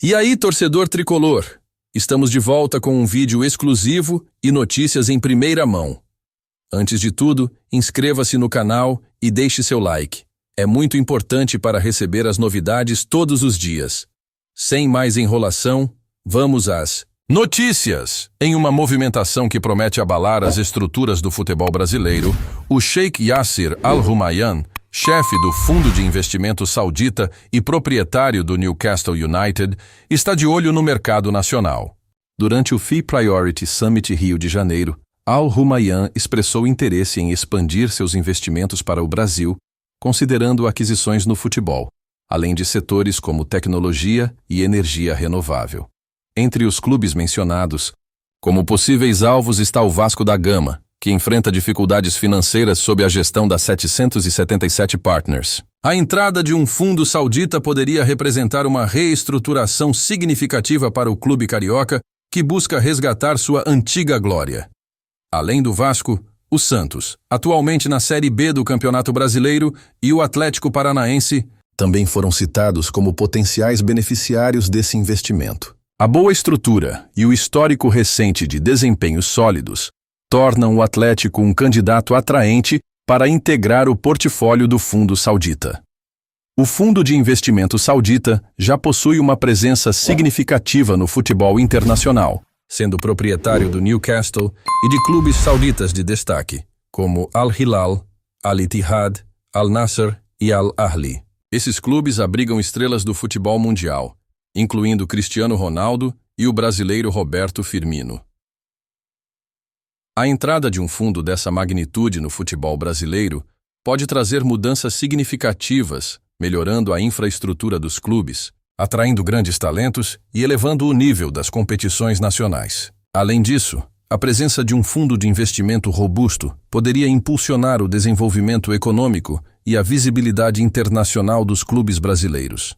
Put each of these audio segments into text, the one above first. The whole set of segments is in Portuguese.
E aí, torcedor tricolor? Estamos de volta com um vídeo exclusivo e notícias em primeira mão. Antes de tudo, inscreva-se no canal e deixe seu like. É muito importante para receber as novidades todos os dias. Sem mais enrolação, vamos às notícias! Em uma movimentação que promete abalar as estruturas do futebol brasileiro, o Sheikh Yasser Al Rumayyan, chefe do fundo de investimento saudita e proprietário do Newcastle United, está de olho no mercado nacional. Durante o Fee Priority Summit Rio de Janeiro, Al Rumayyan expressou interesse em expandir seus investimentos para o Brasil, considerando aquisições no futebol, além de setores como tecnologia e energia renovável. Entre os clubes mencionados, como possíveis alvos está o Vasco da Gama, que enfrenta dificuldades financeiras sob a gestão da 777 Partners. A entrada de um fundo saudita poderia representar uma reestruturação significativa para o clube carioca, que busca resgatar sua antiga glória. Além do Vasco, o Santos, atualmente na Série B do Campeonato Brasileiro, e o Atlético Paranaense também foram citados como potenciais beneficiários desse investimento. A boa estrutura e o histórico recente de desempenhos sólidos tornam o Atlético um candidato atraente para integrar o portfólio do fundo saudita. O fundo de investimento saudita já possui uma presença significativa no futebol internacional, sendo proprietário do Newcastle e de clubes sauditas de destaque, como Al Hilal, Al Ittihad, Al Nassr e Al Ahly. Esses clubes abrigam estrelas do futebol mundial, incluindo Cristiano Ronaldo e o brasileiro Roberto Firmino. A entrada de um fundo dessa magnitude no futebol brasileiro pode trazer mudanças significativas, melhorando a infraestrutura dos clubes, atraindo grandes talentos e elevando o nível das competições nacionais. Além disso, a presença de um fundo de investimento robusto poderia impulsionar o desenvolvimento econômico e a visibilidade internacional dos clubes brasileiros.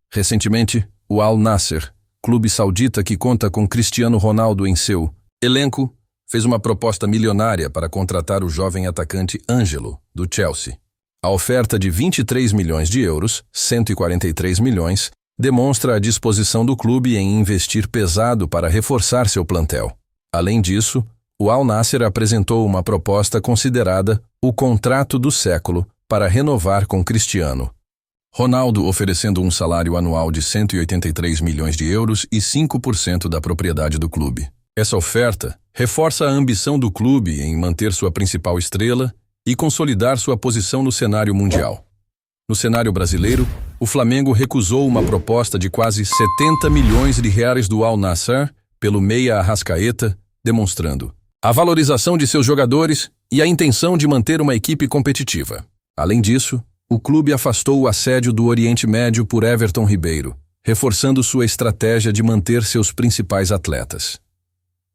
Recentemente, o Al Nassr, clube saudita que conta com Cristiano Ronaldo em seu elenco, fez uma proposta milionária para contratar o jovem atacante Ângelo, do Chelsea. A oferta de 23 milhões de euros, 143 milhões, demonstra a disposição do clube em investir pesado para reforçar seu plantel. Além disso, o Al Nassr apresentou uma proposta considerada o contrato do século para renovar com Cristiano Ronaldo, oferecendo um salário anual de 183 milhões de euros e 5% da propriedade do clube. Essa oferta reforça a ambição do clube em manter sua principal estrela e consolidar sua posição no cenário mundial. No cenário brasileiro, o Flamengo recusou uma proposta de quase 70 milhões de reais do Al Nassr pelo meia Arrascaeta, demonstrando a valorização de seus jogadores e a intenção de manter uma equipe competitiva. Além disso, o clube afastou o assédio do Oriente Médio por Everton Ribeiro, reforçando sua estratégia de manter seus principais atletas.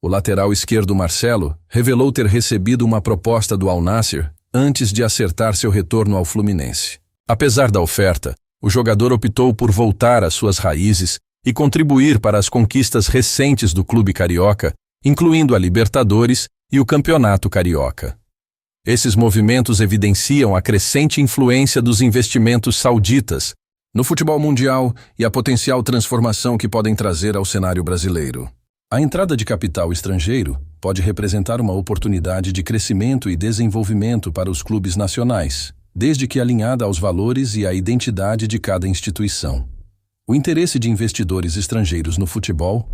O lateral esquerdo Marcelo revelou ter recebido uma proposta do Al Nassr antes de acertar seu retorno ao Fluminense. Apesar da oferta, o jogador optou por voltar às suas raízes e contribuir para as conquistas recentes do clube carioca, incluindo a Libertadores e o Campeonato Carioca. Esses movimentos evidenciam a crescente influência dos investimentos sauditas no futebol mundial e a potencial transformação que podem trazer ao cenário brasileiro. A entrada de capital estrangeiro pode representar uma oportunidade de crescimento e desenvolvimento para os clubes nacionais, desde que alinhada aos valores e à identidade de cada instituição. O interesse de investidores estrangeiros no futebol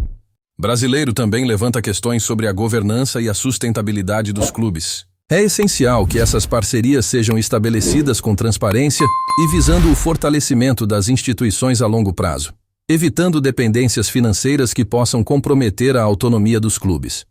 brasileiro também levanta questões sobre a governança e a sustentabilidade dos clubes. É essencial que essas parcerias sejam estabelecidas com transparência e visando o fortalecimento das instituições a longo prazo, evitando dependências financeiras que possam comprometer a autonomia dos clubes.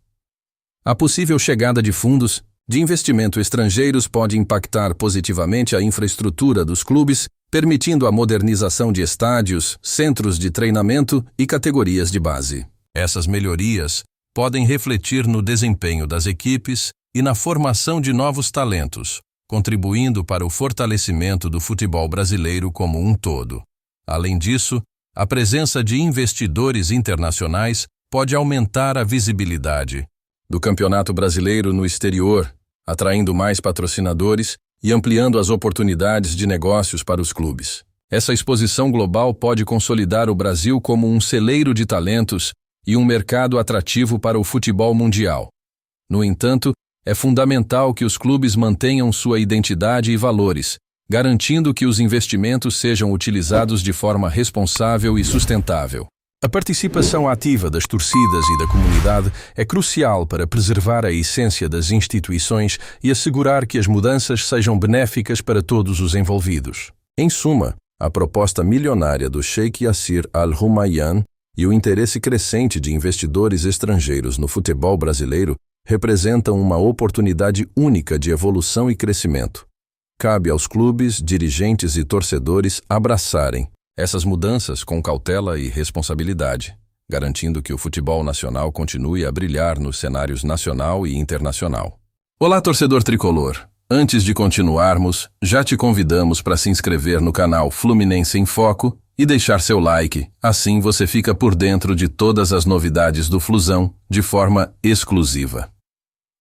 A possível chegada de fundos de investimento estrangeiros pode impactar positivamente a infraestrutura dos clubes, permitindo a modernização de estádios, centros de treinamento e categorias de base. Essas melhorias podem refletir no desempenho das equipes e na formação de novos talentos, contribuindo para o fortalecimento do futebol brasileiro como um todo. Além disso, a presença de investidores internacionais pode aumentar a visibilidade do Campeonato Brasileiro no exterior, atraindo mais patrocinadores e ampliando as oportunidades de negócios para os clubes. Essa exposição global pode consolidar o Brasil como um celeiro de talentos e um mercado atrativo para o futebol mundial. No entanto, é fundamental que os clubes mantenham sua identidade e valores, garantindo que os investimentos sejam utilizados de forma responsável e sustentável. A participação ativa das torcidas e da comunidade é crucial para preservar a essência das instituições e assegurar que as mudanças sejam benéficas para todos os envolvidos. Em suma, a proposta milionária do Sheikh Yasser Al-Rumayyan e o interesse crescente de investidores estrangeiros no futebol brasileiro representam uma oportunidade única de evolução e crescimento. Cabe aos clubes, dirigentes e torcedores abraçarem essas mudanças com cautela e responsabilidade, garantindo que o futebol nacional continue a brilhar nos cenários nacional e internacional. Olá, torcedor tricolor! Antes de continuarmos, já te convidamos para se inscrever no canal Fluminense em Foco e deixar seu like, assim você fica por dentro de todas as novidades do Flusão de forma exclusiva.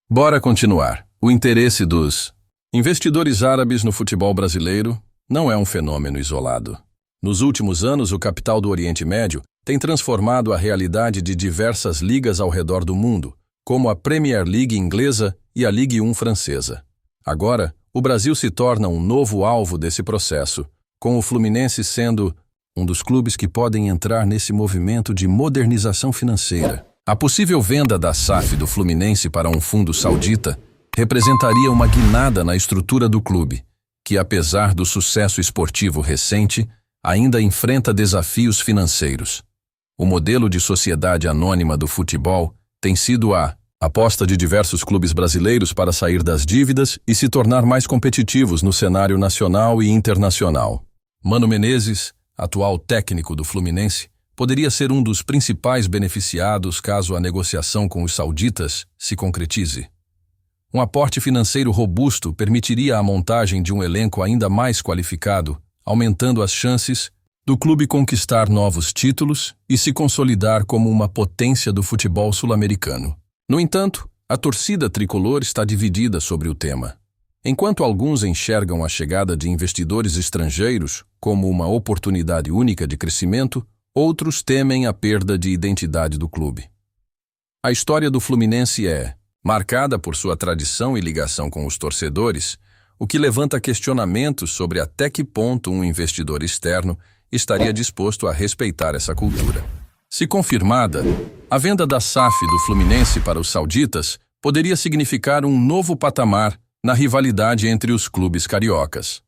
Bora continuar. O interesse dos investidores árabes no futebol brasileiro não é um fenômeno isolado. Nos últimos anos, o capital do Oriente Médio tem transformado a realidade de diversas ligas ao redor do mundo, como a Premier League inglesa e a Ligue 1 francesa. Agora, o Brasil se torna um novo alvo desse processo, com o Fluminense sendo um dos clubes que podem entrar nesse movimento de modernização financeira. A possível venda da SAF do Fluminense para um fundo saudita representaria uma guinada na estrutura do clube, que, apesar do sucesso esportivo recente, ainda enfrenta desafios financeiros. O modelo de sociedade anônima do futebol tem sido a aposta de diversos clubes brasileiros para sair das dívidas e se tornar mais competitivos no cenário nacional e internacional. Mano Menezes, atual técnico do Fluminense, poderia ser um dos principais beneficiados caso a negociação com os sauditas se concretize. Um aporte financeiro robusto permitiria a montagem de um elenco ainda mais qualificado, aumentando as chances do clube conquistar novos títulos e se consolidar como uma potência do futebol sul-americano. No entanto, a torcida tricolor está dividida sobre o tema. Enquanto alguns enxergam a chegada de investidores estrangeiros como uma oportunidade única de crescimento, outros temem a perda de identidade do clube. A história do Fluminense é marcada por sua tradição e ligação com os torcedores, o que levanta questionamentos sobre até que ponto um investidor externo estaria disposto a respeitar essa cultura. Se confirmada, a venda da SAF do Fluminense para os sauditas poderia significar um novo patamar na rivalidade entre os clubes cariocas.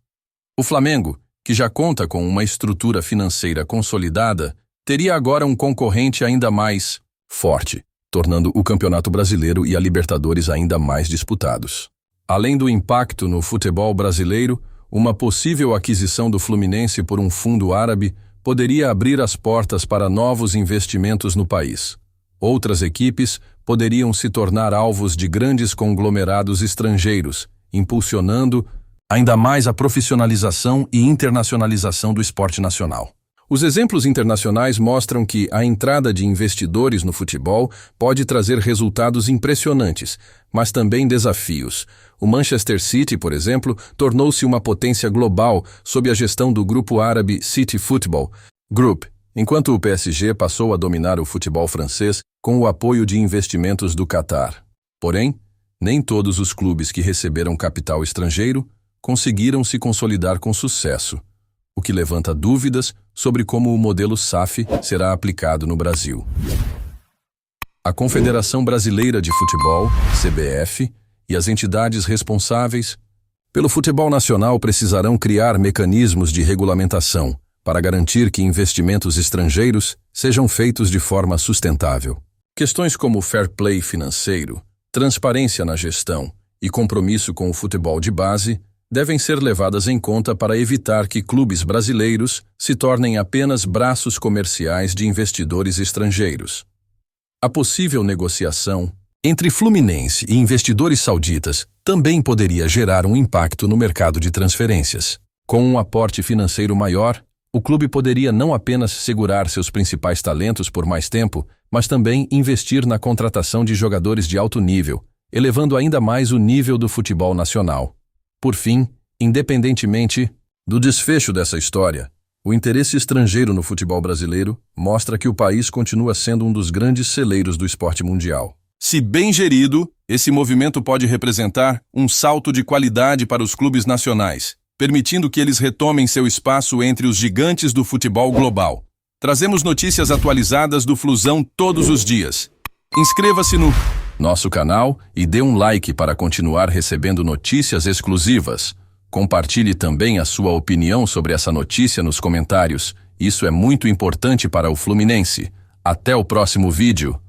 O Flamengo, que já conta com uma estrutura financeira consolidada, teria agora um concorrente ainda mais forte, tornando o Campeonato Brasileiro e a Libertadores ainda mais disputados. Além do impacto no futebol brasileiro, uma possível aquisição do Fluminense por um fundo árabe poderia abrir as portas para novos investimentos no país. Outras equipes poderiam se tornar alvos de grandes conglomerados estrangeiros, impulsionando ainda mais a profissionalização e internacionalização do esporte nacional. Os exemplos internacionais mostram que a entrada de investidores no futebol pode trazer resultados impressionantes, mas também desafios. O Manchester City, por exemplo, tornou-se uma potência global sob a gestão do grupo árabe City Football Group, enquanto o PSG passou a dominar o futebol francês com o apoio de investimentos do Catar. Porém, nem todos os clubes que receberam capital estrangeiro conseguiram se consolidar com sucesso, o que levanta dúvidas sobre como o modelo SAF será aplicado no Brasil. A Confederação Brasileira de Futebol, CBF, e as entidades responsáveis pelo futebol nacional precisarão criar mecanismos de regulamentação para garantir que investimentos estrangeiros sejam feitos de forma sustentável. Questões como fair play financeiro, transparência na gestão e compromisso com o futebol de base devem ser levadas em conta para evitar que clubes brasileiros se tornem apenas braços comerciais de investidores estrangeiros. A possível negociação entre Fluminense e investidores sauditas também poderia gerar um impacto no mercado de transferências. Com um aporte financeiro maior, o clube poderia não apenas segurar seus principais talentos por mais tempo, mas também investir na contratação de jogadores de alto nível, elevando ainda mais o nível do futebol nacional. Por fim, independentemente do desfecho dessa história, O interesse estrangeiro no futebol brasileiro mostra que o país continua sendo um dos grandes celeiros do esporte mundial. Se bem gerido, esse movimento pode representar um salto de qualidade para os clubes nacionais, permitindo que eles retomem seu espaço entre os gigantes do futebol global. Trazemos notícias atualizadas do Flusão todos os dias. Inscreva-se no nosso canal e dê um like para continuar recebendo notícias exclusivas. Compartilhe também a sua opinião sobre essa notícia nos comentários. Isso é muito importante para o Fluminense. Até o próximo vídeo.